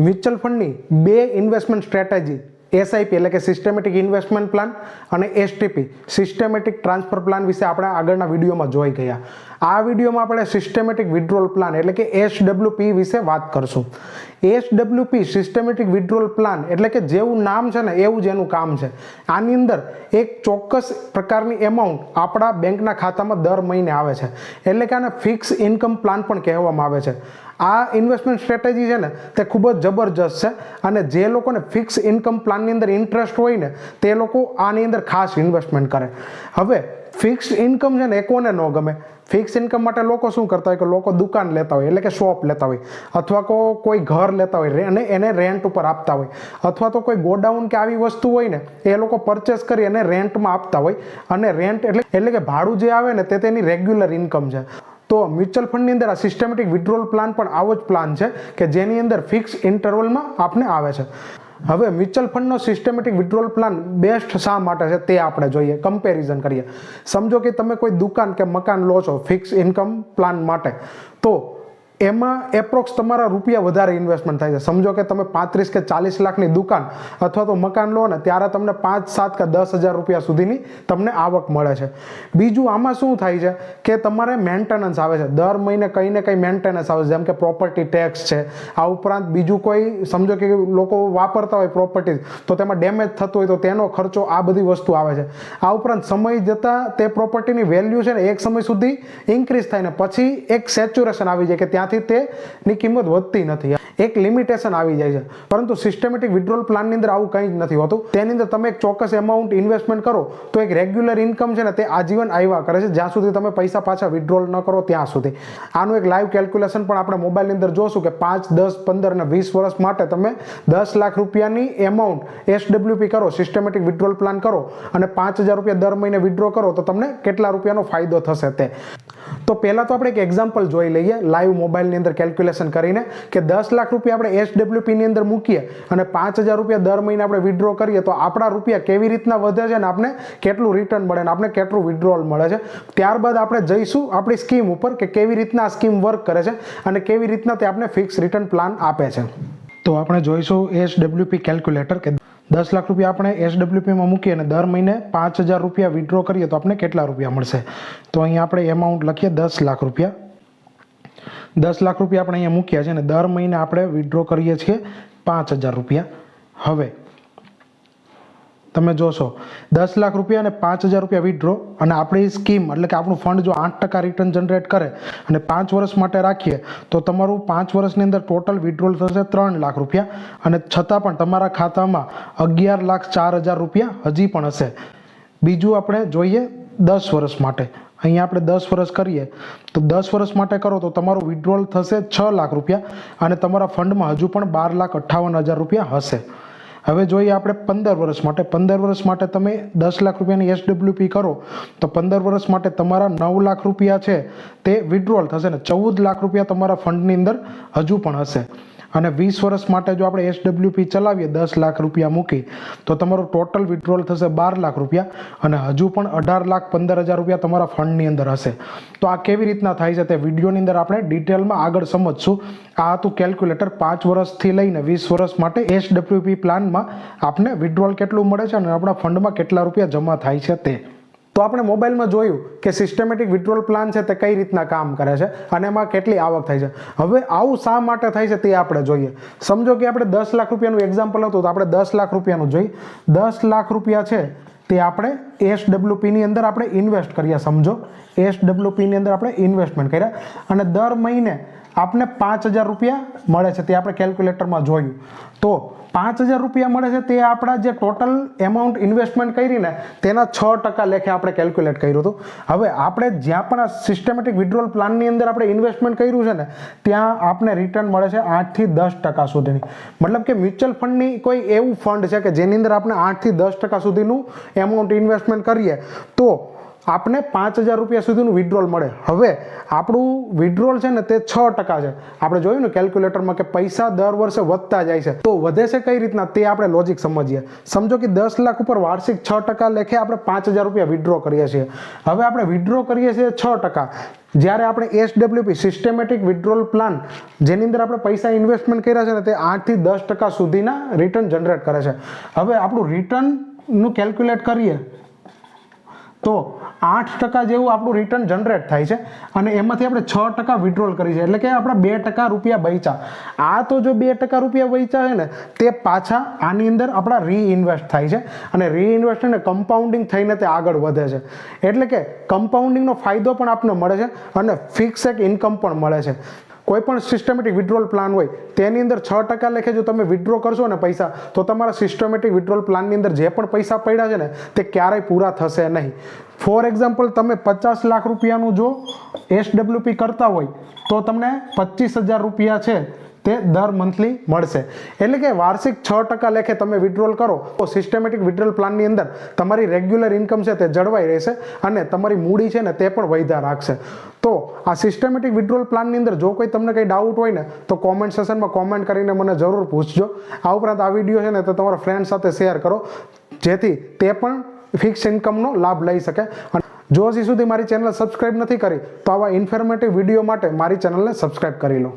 Mutual ફંડની બે investment strategy SIP એટલે કે સિસ્ટમેટિક ઇન્વેસ્ટમેન્ટ પ્લાન અને એસટીપી સિસ્ટમેટિક ટ્રાન્સફર પ્લાન વિશે આપણે આગળના વિડીયોમાં જોઈ ગયા. આ વિડીયોમાં આપણે સિસ્ટમેટિક વિડ્રોલ પ્લાન એટલે કે એસડબ્લ્યુપી વિશે વાત કરશું. એસડબ્લ્યુપી સિસ્ટમેટિક વિડ્રોલ પ્લાન એટલે કે જેવું નામ છે ને એવું જ એનું કામ છે. આની અંદર એક ચોક્કસ પ્રકારની એમાઉન્ટ આપણા બેંકના ખાતામાં દર મહિને આવે છે, એટલે કે આને ફિક્સ ઇન્કમ પ્લાન પણ કહેવામાં આવે છે. આ ઇન્વેસ્ટમેન્ટ સ્ટ્રેટેજી છે ને તે ખૂબ જ જબરજસ્ત છે અને જે લોકોને ફિક્સ ઇન્કમ પ્લાનની અંદર ઇન્ટરેસ્ટ હોય ને તે લોકો આની અંદર ખાસ ઇન્વેસ્ટમેન્ટ કરે. હવે ફિક્સ ઇન્કમ છે ને એ કોને ન ગમે? ફિક્સ ઇન્કમ માટે લોકો શું કરતા હોય કે લોકો દુકાન લેતા હોય એટલે કે શોપ લેતા હોય, અથવા કોઈ ઘર લેતા હોય અને એને રેન્ટ ઉપર આપતા હોય, અથવા તો કોઈ ગોડાઉન કે આવી વસ્તુ હોય ને એ લોકો પરચેસ કરી અને રેન્ટમાં આપતા હોય. અને રેન્ટ એટલે કે ભાડું જે આવે ને તે તેની રેગ્યુલર ઇન્કમ છે. તો મ્યુચ્યુઅલ ફંડની અંદર આ સિસ્ટમેટિક વિડ્રોલ પ્લાન પણ આવો જ પ્લાન છે કે જેની અંદર ફિક્સ ઇન્ટરવલમાં આપને આવે છે. હવે મ્યુચ્યુઅલ ફંડનો સિસ્ટમેટિક વિડ્રોલ પ્લાન બેસ્ટ શા માટે છે તે આપણે જોઈએ, કમ્પેરિઝન કરીએ. સમજો કે તમે કોઈ દુકાન કે મકાન લો છો ફિક્સ ઇન્કમ પ્લાન માટે, તો એમાં એપ્રોક્સ તમારા રૂપિયા વધારે ઇન્વેસ્ટમેન્ટ થાય છે. સમજો કે તમે 35 કે 40 લાખની દુકાન અથવા તો મકાન લો ને ત્યારે તમને 5, 7 કે 10 હજાર રૂપિયા સુધીની તમને આવક મળે છે. બીજું આમાં શું થાય છે કે તમારે મેન્ટેનન્સ આવે છે, દર મહિને કંઈ ને કંઈ મેન્ટેનન્સ આવે છે, જેમ કે પ્રોપર્ટી ટેક્સ છે. આ ઉપરાંત બીજું કોઈ સમજો કે લોકો વાપરતા હોય પ્રોપર્ટી તો તેમાં ડેમેજ થતું હોય તો તેનો ખર્ચો, આ બધી વસ્તુ આવે છે. આ ઉપરાંત સમય જતાં તે પ્રોપર્ટીની વેલ્યુ છે ને એક સમય સુધી ઇન્ક્રીઝ થાય ને પછી એક સેચ્યુરેશન આવી જાય કે ત્યાં તેની કિંમત વધતી નથી, એક લિમિટેશન આવી જાય છે. પરંતુ સિસ્ટમેટિક વિડ્રોલ પ્લાનની અંદર આવું કંઈ જ નથી હોતું. તેની અંદર તમે એક ચોક્કસ એમાઉન્ટ ઇન્વેસ્ટમેન્ટ કરો તો એક રેગ્યુલર ઇન્કમ છે ને તે આજીવન આવ્યા કરે છે, જ્યાં સુધી તમે પૈસા પાછા વિડ્રોલ ન કરો ત્યાં સુધી. આનું એક લાઈવ કેલ્ક્યુલેશન પણ આપણે મોબાઈલની અંદર જોશું કે 5, 10, 15 અને 20 વર્ષ માટે તમે 10 લાખ રૂપિયાની એમાઉન્ટ એસડબ્લ્યુપી કરો, સિસ્ટમેટિક વિડ્રોલ પ્લાન કરો અને 5,000 રૂપિયા દર મહિને વિડ્રો કરો તો તમને કેટલા રૂપિયાનો ફાયદો થશે તે. તો પહેલાં તો આપણે એક એક્ઝામ્પલ જોઈ લઈએ લાઈવ મોબાઈલની અંદર કેલ્ક્યુલેશન કરીને કે 10 લાખ રૂપિયા આપણે એસડબ્લ્યુપીની અંદર મૂકીએ અને 5,000 રૂપિયા દર મહિને આપણે વિડ્રો કરીએ તો આપણા રૂપિયા કેવી રીતના વધે છે અને આપણે કેટલું રિટર્ન મળે ને આપણે કેટલું વિડ્રોલ મળે છે. ત્યારબાદ આપણે જઈશું આપણી સ્કીમ ઉપર કે કેવી રીતના આ સ્કીમ વર્ક કરે છે અને કેવી રીતના તે આપણે ફિક્સ રિટર્ન પ્લાન આપે છે. તો આપણે જોઈશું એસડબ્લ્યુપી કેલ્ક્યુલેટર કે 10 લાખ રૂપિયા આપણે એસડબ્લ્યુપીમાં મૂકીએ અને દર મહિને 5,000 રૂપિયા વિડ્રો કરીએ તો આપણે કેટલા રૂપિયા મળશે. તો અહીંયા આપણે એમાઉન્ટ લખીએ 10 લાખ રૂપિયા. 10 લાખ રૂપિયા આપણે અહીંયા મૂક્યા છે અને દર મહિને આપણે વિડ્રો કરીએ છીએ 5,000 રૂપિયા. હવે તમે જોશો 10 લાખ રૂપિયા અને 5,000 રૂપિયા વિડ્રો અને આપણી સ્કીમ એટલે કે આપણું ફંડ જો 8% રિટર્ન જનરેટ કરે અને 5 વર્ષ માટે રાખીએ તો તમારું 5 વર્ષની અંદર ટોટલ વિડ્રોલ થશે 3 લાખ રૂપિયા અને છતાં પણ તમારા ખાતામાં 11,04,000 રૂપિયા હજી પણ હશે. બીજું આપણે જોઈએ 10 વર્ષ માટે. અહીંયા આપણે 10 વર્ષ કરીએ તો 10 વર્ષ માટે કરો તો તમારું વિડ્રોલ થશે 6 લાખ રૂપિયા અને તમારા ફંડમાં હજુ પણ 12,58,000 રૂપિયા હશે. હવે જોઈએ આપણે 15 વર્ષ માટે. 15 વર્ષ માટે તમે 10 લાખ રૂપિયાની એસડબ્લ્યુપી કરો તો 15 વર્ષ માટે તમારા 9 લાખ રૂપિયા છે તે વિડ્રોલ થશે ને 14 લાખ રૂપિયા તમારા ફંડની અંદર હજુ પણ હશે. અને 20 વર્ષ માટે જો આપણે એસડબ્લ્યુપી ચલાવીએ 10 લાખ રૂપિયા મૂકી તો તમારું ટોટલ વિડ્રોલ થશે 12 લાખ રૂપિયા અને હજુ પણ 18,15,000 રૂપિયા તમારા ફંડની અંદર હશે. તો આ કેવી રીતના થાય છે તે વિડીયોની અંદર આપણે ડિટેલમાં આગળ સમજશું. આ હતું કેલ્ક્યુલેટર 5 વર્ષથી લઈને 20 વર્ષ માટે એસડબ્લ્યુપી પ્લાનમાં આપને વિડ્રોલ કેટલું મળે છે અને આપણા ફંડમાં કેટલા રૂપિયા જમા થાય છે તે. તો આપણે મોબાઈલમાં જોયું કે સિસ્ટમેટિક વિડ્રોલ પ્લાન છે તે કઈ રીતના કામ કરે છે અને એમાં કેટલી આવક થાય છે. હવે આવું શા માટે થાય છે તે આપણે જોઈએ. સમજો કે આપણે 10 લાખ રૂપિયાનું એક્ઝામ્પલ હતું તો આપણે 10 લાખ રૂપિયાનું જોઈએ. 10 લાખ રૂપિયા છે તે આપણે એસડબ્લ્યુપીની અંદર આપણે ઇન્વેસ્ટ કર્યા. સમજો એસડબ્લ્યુપીની અંદર આપણે ઇન્વેસ્ટમેન્ટ કર્યા અને દર મહિને આપને 5,000 રૂપિયા મળે છે તે આપણે કેલ્ક્યુલેટરમાં જોયું. તો 5,000 રૂપિયા મળે છે તે આપણા જે ટોટલ એમાઉન્ટ ઇન્વેસ્ટમેન્ટ કરી ને તેના 6% લેખે આપણે કેલ્ક્યુલેટ કર્યું હતું. હવે આપણે જ્યાં પણ આ સિસ્ટમેટિક વિડ્રોલ પ્લાનની અંદર આપણે ઇન્વેસ્ટમેન્ટ કર્યું છે ને ત્યાં આપને રિટર્ન મળે છે 8 થી 10% સુધીની. મતલબ કે મ્યુચ્યુઅલ ફંડની કોઈ એવું ફંડ છે કે જેની અંદર આપણે 8 થી 10% સુધીનું એમાઉન્ટ ઇન્વેસ્ટમેન્ટ કરીએ તો આપને 5,000 રૂપિયા સુધીનું વિડ્રોલ મળે. હવે આપણું વિડ્રોલ છે ને તે 6% છે. આપણે જોયું ને કેલ્ક્યુલેટરમાં કે પૈસા દર વર્ષે વધતા જાય છે. તો વધે છે કઈ રીતના તે આપણે લોજિક સમજીએ. સમજો કે 10 લાખ ઉપર વાર્ષિક 6% લેખે આપણે 5,000 રૂપિયા વિડ્રો કરીએ છીએ. હવે આપણે વિડ્રો કરીએ છીએ 6%. જ્યારે આપણે SWP સિસ્ટમેટિક વિડ્રોલ પ્લાન જેની અંદર આપણે પૈસા ઇન્વેસ્ટમેન્ટ કર્યા છે ને તે 8 થી 10% સુધીના રિટર્ન જનરેટ કરે છે. હવે આપણું રિટર્નનું કેલ્ક્યુલેટ કરીએ તો 8% જેવું આપણું રિટર્ન જનરેટ થાય છે અને એમાંથી આપણે 6% વિડ્રોલ કરી છે એટલે કે આપણા 2% રૂપિયા બચ્યા. આ તો જો 2% રૂપિયા બચ્યા છે ને તે પાછા આની અંદર આપણા રીઇન્વેસ્ટ થાય છે અને રીઇન્વેસ્ટ ને કમ્પાઉન્ડિંગ થઈને તે આગળ વધે છે. એટલે કે કમ્પાઉન્ડિંગનો ફાયદો પણ આપણને મળે છે અને ફિક્સ એક ઇન્કમ પણ મળે છે. કોઈ પણ સિસ્ટમેટિક વિડ્રોલ પ્લાન હોય તેની અંદર 6% લેખે જો તમે વિડ્રો કરશો ને પૈસા તો તમારા સિસ્ટમેટિક વિડ્રોલ પ્લાનની અંદર જે પણ પૈસા પડ્યા છે ને તે ક્યારેય પૂરા થશે નહીં. ફોર એક્ઝામ્પલ તમે 50 લાખ રૂપિયાનું જો SWP કરતા હોય તો તમને 25,000 રૂપિયા છે તે દર મંથલી મળશે. એટલે કે વાર્ષિક 6% લેખે તમે વિડ્રોલ કરો તો સિસ્ટમેટિક વિડ્રોલ પ્લાનની અંદર તમારી રેગ્યુલર ઇન્કમ છે તે જળવાઈ રહેશે અને તમારી મૂડી છે ને તે પણ વધ્યા રાખશે. તો આ સિસ્ટમેટિક વિડ્રોલ પ્લાનની અંદર જો કોઈ તમને કંઈ ડાઉટ હોય ને તો કોમેન્ટ સેશનમાં કોમેન્ટ કરીને મને જરૂર પૂછજો. આ ઉપરાંત આ વિડીયો છે ને તો તમારા ફ્રેન્ડ સાથે શેર કરો જેથી તે પણ ફિક્સ ઇન્કમનો લાભ લઈ શકે. જો હજી સુધી મારી ચેનલ સબસ્ક્રાઇબ નથી કરી તો આવા ઇન્ફોર્મેટિવ વિડીયો માટે મારી ચેનલને સબસ્ક્રાઇબ કરી લો.